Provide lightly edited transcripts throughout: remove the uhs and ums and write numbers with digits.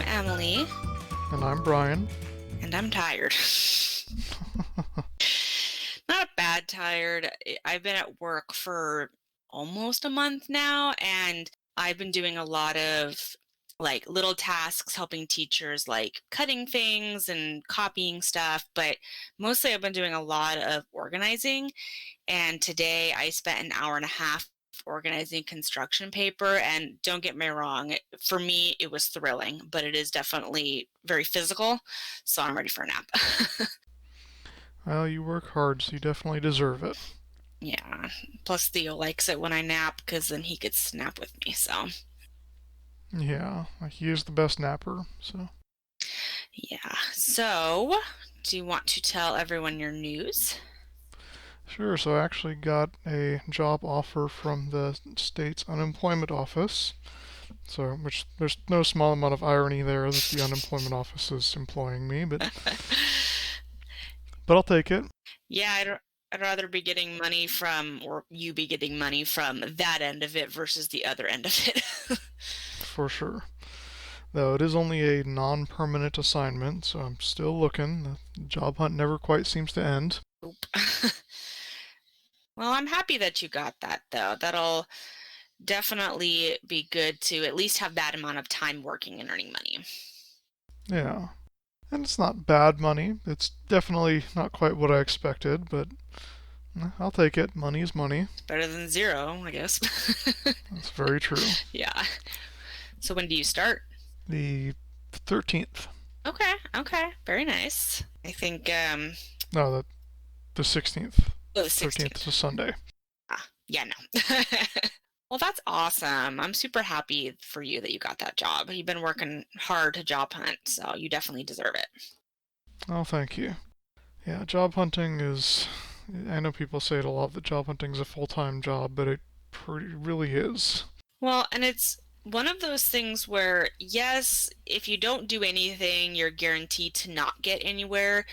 Emily, And I'm Brian. and I'm tired. Not bad tired. I've been at work for almost a month now, and I've been doing a lot of like little tasks helping teachers like cutting things and copying stuff, but mostly I've been doing a lot of organizing. And today I spent an hour and a half organizing construction paper. And don't get me wrong, for me, it was thrilling, but it is definitely very physical. So I'm ready for a nap. Well, you work hard, so you definitely deserve it. Yeah. Plus, Theo likes it when I nap because then he gets to nap with me. So, Yeah, he is the best napper, so. yeah. So, do you want to tell everyone your news? Sure, so I actually got a job offer from the state's unemployment office. So, which there's no small amount of irony there that the unemployment office is employing me, but I'll take it Yeah, I'd rather be getting money from, or you be getting money from that end of it versus the other end of it. for sure. Though it is only a non-permanent assignment, so I'm still looking. The job hunt never quite seems to end. Oop. Well, I'm happy that you got that, though. That'll definitely be good to at least have that amount of time working and earning money. Yeah. And it's not bad money. It's definitely not quite what I expected, but I'll take it. Money is money. It's better than zero, I guess. That's very true. Yeah. So when do you start? The 13th. Okay, okay. Very nice. I think No, the 16th. oh, the 13th is 16th. a Sunday. Ah, yeah, no. Well, that's awesome. I'm super happy for you that you got that job. You've been working hard to job hunt, so you definitely deserve it. Oh, thank you. Yeah, job hunting is. I know people say it a lot that job hunting is a full time job, but it really is. Well, and it's one of those things where, yes, if you don't do anything, you're guaranteed to not get anywhere,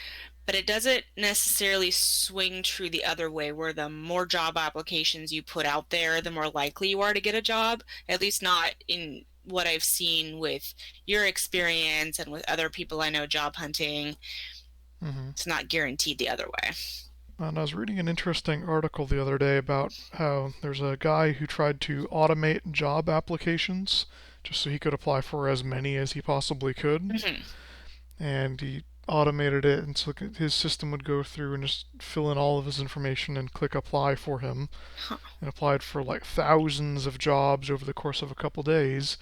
but it doesn't necessarily swing true the other way, where the more job applications you put out there, the more likely you are to get a job. At least not in what I've seen with your experience and with other people I know job hunting. hmm It's not guaranteed the other way. And I was reading an interesting article the other day about how there's a guy who tried to automate job applications just so he could apply for as many as he possibly could. Hmm. And he automated it, and so his system would go through and just fill in all of his information and click apply for him, Huh. and applied for like thousands of jobs over the course of a couple days,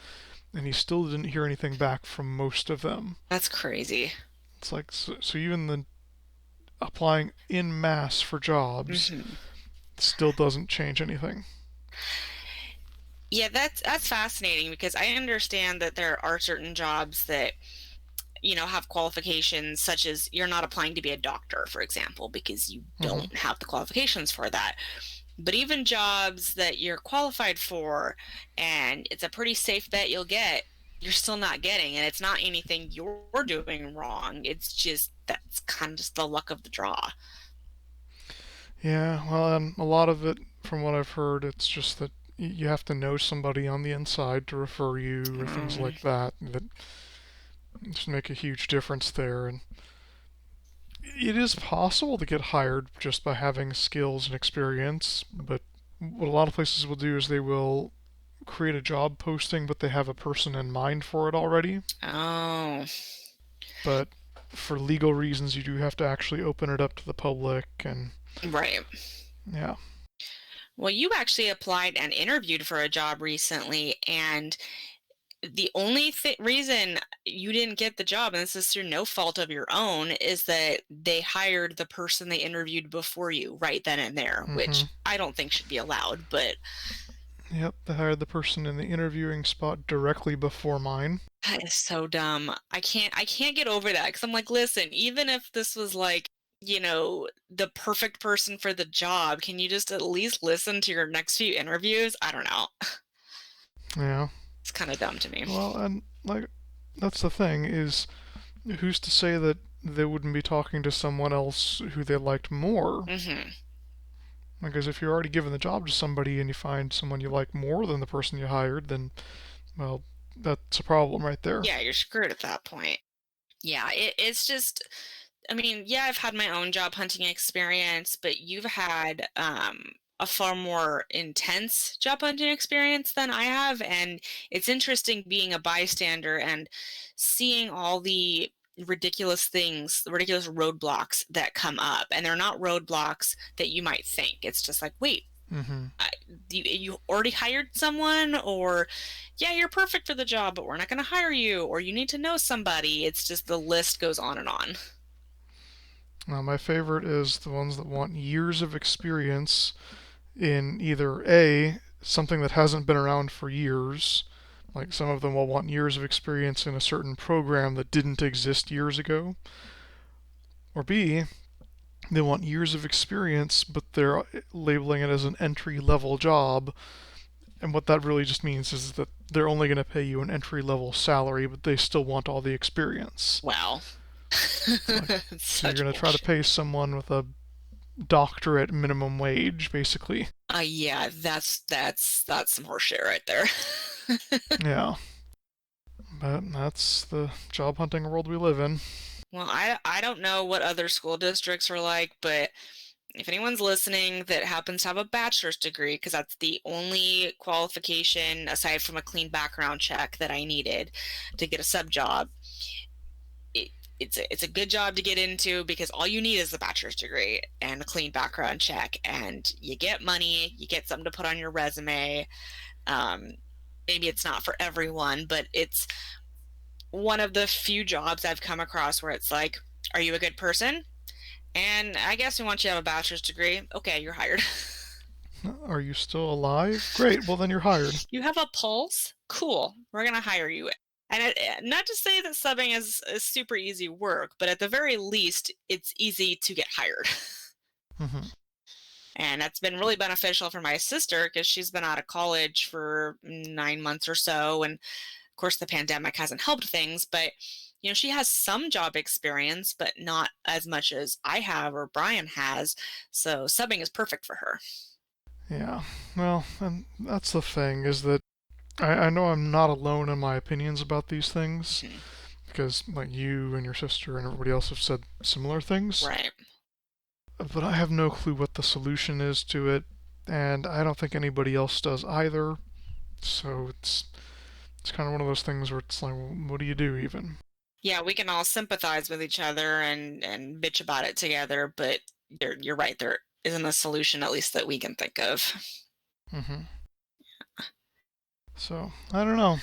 and he still didn't hear anything back from most of them. That's crazy. It's like so even the applying in mass for jobs Hmm. still doesn't change anything. Yeah, that's fascinating because I understand that there are certain jobs that have qualifications such as you're not applying to be a doctor, for example, because you hmm don't have the qualifications for that. But even jobs that you're qualified for and it's a pretty safe bet you'll get, you're still not getting. And it's not anything you're doing wrong. It's just that's kind of just the luck of the draw. Yeah, well, and a lot of it, from what I've heard, it's just that you have to know somebody on the inside to refer you or things Um, like that that just make a huge difference there. And it is possible to get hired just by having skills and experience, but what a lot of places will do is they will create a job posting, but they have a person in mind for it already. oh, But for legal reasons, you do have to actually open it up to the public, and right. yeah. Well, you actually applied and interviewed for a job recently, and the only reason you didn't get the job, and this is through no fault of your own, is that they hired the person they interviewed before you right then and there, hmm which I don't think should be allowed, but Yep, they hired the person in the interviewing spot directly before mine. that is so dumb. I can't get over that because I'm like, listen, even if this was like, the perfect person for the job, can you just at least listen to your next few interviews? I don't know. Yeah. It's kind of dumb to me. Well, and like that's the thing is who's to say that they wouldn't be talking to someone else who they liked more? Hmm. Because if you're already given the job to somebody and you find someone you like more than the person you hired, then well, that's a problem right there. Yeah, you're screwed at that point. Yeah, it's just, I mean, yeah, I've had my own job hunting experience, but you've had a far more intense job hunting experience than I have. And it's interesting being a bystander and seeing all the ridiculous things, the ridiculous roadblocks that come up. And they're not roadblocks that you might think. It's just like, wait, Hmm. you already hired someone, or yeah, you're perfect for the job, but we're not going to hire you, or you need to know somebody. It's just the list goes on and on. Now, my favorite is the ones that want years of experience in either A, something that hasn't been around for years, like some of them will want years of experience in a certain program that didn't exist years ago, or B, they want years of experience, but they're labeling it as an entry level job. And what that really just means is that they're only going to pay you an entry level salary, but they still want all the experience. Well, Like, it's so you're such going to try to bullshit. pay someone with a doctorate minimum wage, basically. Yeah, that's some horseshit right there. Yeah, but that's the job hunting world we live in. Well, I don't know what other school districts are like, but if anyone's listening that happens to have a bachelor's degree, because that's the only qualification aside from a clean background check that I needed to get a sub job, it, it's a good job to get into because all you need is a bachelor's degree and a clean background check, and you get money, you get something to put on your resume. Um, Maybe it's not for everyone, but it's one of the few jobs I've come across where it's like, are you a good person? And I guess we want you to have a bachelor's degree. Okay, you're hired. Are you still alive? Great, well then you're hired. You have a pulse? Cool. We're going to hire you. And not to say that subbing is super easy work, but at the very least, it's easy to get hired. Hmm. And that's been really beneficial for my sister because she's been out of college for 9 months or so. And of course, the pandemic hasn't helped things, but she has some job experience, but not as much as I have or Brian has. So subbing is perfect for her. Yeah, well, and that's the thing, is that I know I'm not alone in my opinions about these things, Mhm. because like you and your sister and everybody else have said similar things, Right. but I have no clue what the solution is to it, and I don't think anybody else does either. So it's kind of one of those things where it's like, well, what do you do even? Yeah, we can all sympathize with each other and bitch about it together, but you're right, there isn't a solution, at least that we can think of. Hmm. So I don't know.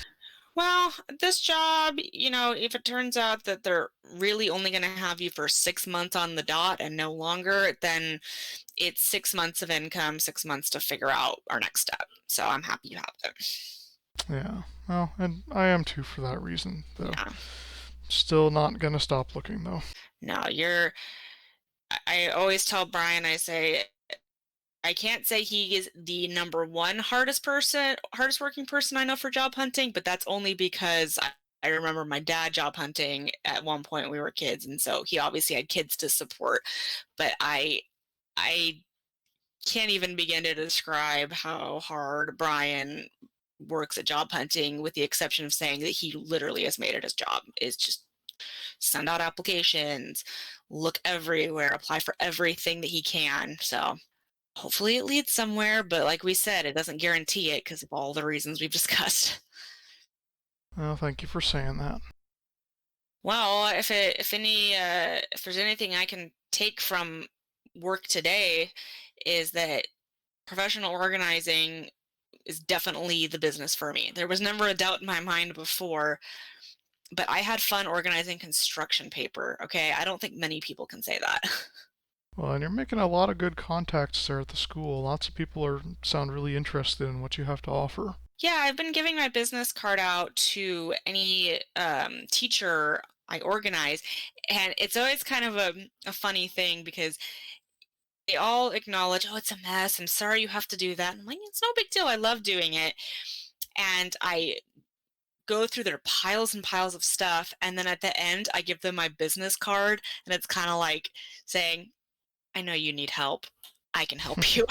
Well, this job, if it turns out that they're really only going to have you for 6 months on the dot and no longer, then it's 6 months of income, 6 months to figure out our next step. So I'm happy you have it. Yeah. Well, and I am too for that reason, though. Yeah. Still not gonna stop looking though. No, I always tell Brian, I say, I can't say he is the number one hardest working person I know for job hunting, but that's only because I remember my dad job hunting at one point when we were kids, and so he obviously had kids to support. But I can't even begin to describe how hard Brian works at job hunting, with the exception of saying that he literally has made it his job. Is just send out applications, look everywhere, apply for everything that he can. So hopefully it leads somewhere, but like we said, it doesn't guarantee it because of all the reasons we've discussed. Well, thank you for saying that. Well, if there's anything I can take from work today, is that professional organizing is definitely the business for me. There was never a doubt in my mind before, but I had fun organizing construction paper. Okay, I don't think many people can say that. Well, and you're making a lot of good contacts there at the school. Lots of people sound really interested in what you have to offer. Yeah, I've been giving my business card out to any teacher I organize, and it's always kind of a funny thing because they all acknowledge, oh, it's a mess. I'm sorry you have to do that. And I'm like, it's no big deal. I love doing it. And I go through their piles and piles of stuff. And then at the end, I give them my business card. And it's kind of like saying, I know you need help. I can help you.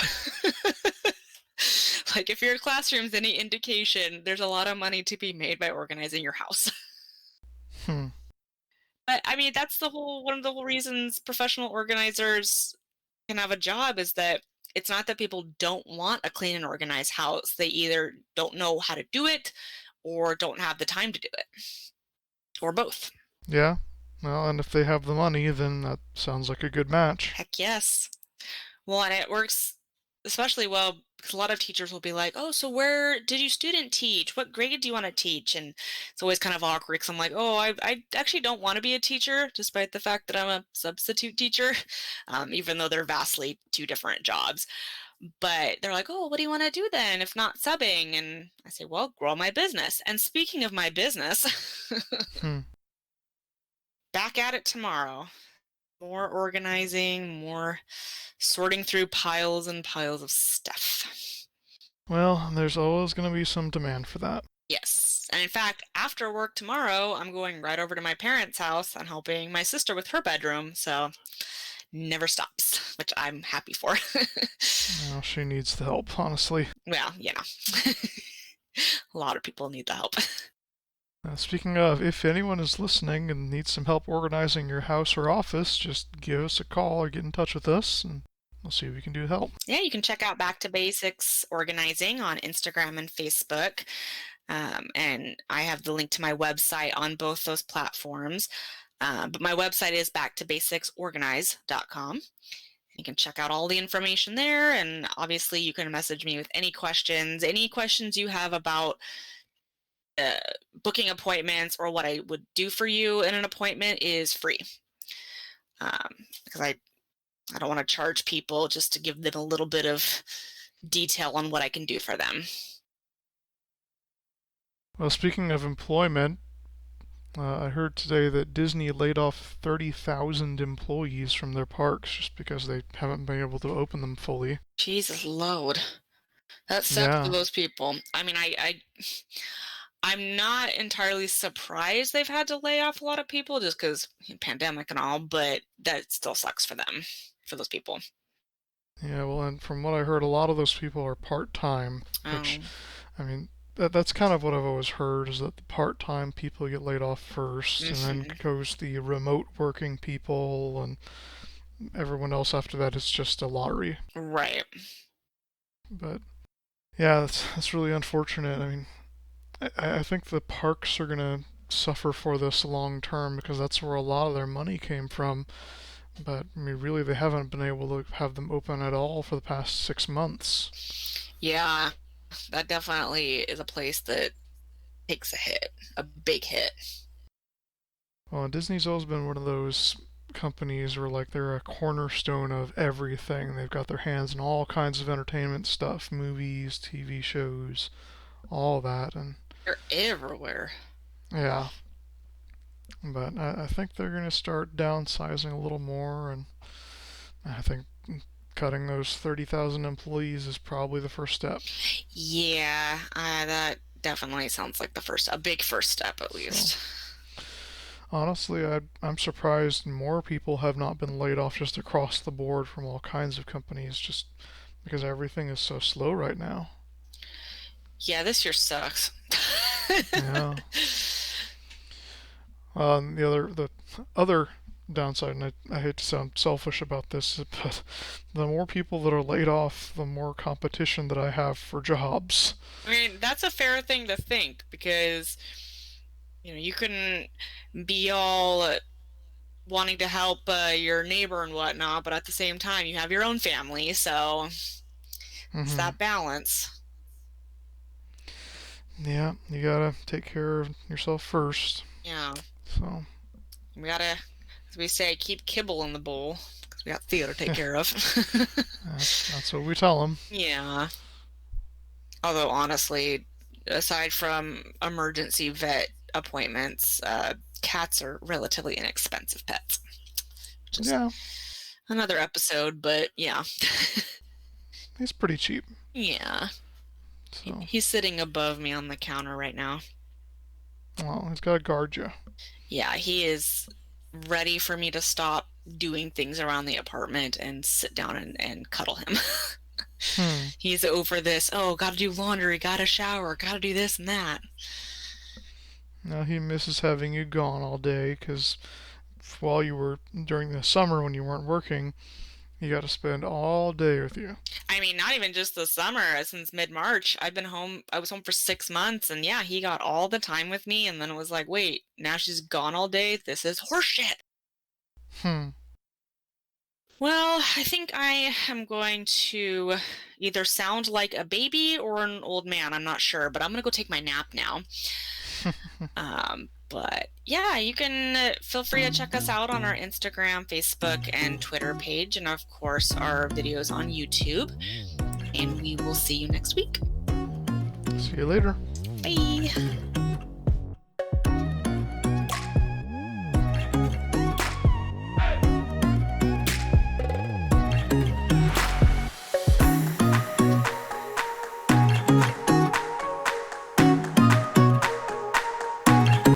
Like, if your classroom's any indication, there's a lot of money to be made by organizing your house. Hmm. But I mean, that's the whole one of the whole reasons professional organizers can have a job is that it's not that people don't want a clean and organized house. They either don't know how to do it or don't have the time to do it, or both. Yeah. Well, and if they have the money, then that sounds like a good match. Heck yes. Well, and it works especially well because a lot of teachers will be like, "Oh, so where did you student teach? What grade do you want to teach?" And it's always kind of awkward because I'm like, "Oh, I actually don't want to be a teacher, despite the fact that I'm a substitute teacher, even though they're vastly two different jobs." But they're like, "Oh, what do you want to do then, if not subbing?" And I say, "Well, grow my business." And speaking of my business, Hmm. back at it tomorrow. More organizing, more sorting through piles and piles of stuff. Well, there's always going to be some demand for that. Yes. And in fact, after work tomorrow, I'm going right over to my parents' house and helping my sister with her bedroom. So never stops, which I'm happy for. Well, she needs the help, honestly. Well, a lot of people need the help. Speaking of, if anyone is listening and needs some help organizing your house or office, just give us a call or get in touch with us, and we'll see what we can do to help. Yeah, you can check out Back to Basics Organizing on Instagram and Facebook. And I have the link to my website on both those platforms. But my website is backtobasicsorganize.com. You can check out all the information there. And obviously, you can message me with any questions you have about booking appointments or what I would do for you in an appointment is free. Because I don't want to charge people just to give them a little bit of detail on what I can do for them. Well, speaking of employment, I heard today that Disney laid off 30,000 employees from their parks just because they haven't been able to open them fully. Jesus load. That sucks for Yeah. those people. I mean, I'm not entirely surprised they've had to lay off a lot of people just because pandemic and all, but that still sucks for them, for those people. Yeah, well, and from what I heard, a lot of those people are part-time, which, Oh, I mean, that's kind of what I've always heard is that the part-time people get laid off first, and then hmm goes the remote working people, and everyone else after that is just a lottery. right. But yeah, that's really unfortunate. I mean, I think the parks are gonna suffer for this long term because that's where a lot of their money came from. But I mean, really, they haven't been able to have them open at all for the past 6 months. Yeah, that definitely is a place that takes a hit, a big hit. Well, Disney's always been one of those companies where like they're a cornerstone of everything. They've got their hands in all kinds of entertainment stuff, movies, TV shows, all that, and They're everywhere. yeah. But I think they're gonna start downsizing a little more, and I think cutting those 30,000 employees is probably the first step. Yeah, that definitely sounds like a big first step at So least. honestly, I'm surprised more people have not been laid off just across the board from all kinds of companies, just because everything is so slow right now. Yeah, this year sucks. Yeah. The other downside, and I hate to sound selfish about this, but the more people that are laid off, the more competition that I have for jobs. I mean, that's a fair thing to think because, you couldn't be all wanting to help your neighbor and whatnot, but at the same time, you have your own family, so it's Hmm. that balance. Yeah, you gotta take care of yourself first. Yeah, So, we gotta, as we say, keep kibble in the bowl because we got Theo to take care of. that's what we tell them. Yeah. Although honestly, aside from emergency vet appointments, cats are relatively inexpensive pets. Just Yeah, another episode, but yeah. he's pretty cheap. Yeah. So, He's sitting above me on the counter right now. well, he's gotta guard you. Yeah, he is ready for me to stop doing things around the apartment and sit down and cuddle him. Hmm. He's over this, oh, gotta do laundry, gotta shower, gotta do this and that. Now he misses having you gone all day because while you were during the summer when you weren't working, he got to spend all day with you. I mean, not even just the summer, since mid-March. I've been home, I was home for 6 months, and yeah, he got all the time with me, and then it was like, wait, now she's gone all day? This is horseshit. Hmm. Well, I think I am going to either sound like a baby or an old man. I'm not sure, but I'm going to go take my nap now. But yeah, you can feel free to check us out on our Instagram, Facebook, and Twitter page, and of course, our videos on YouTube. And we will see you next week. See you later. Bye.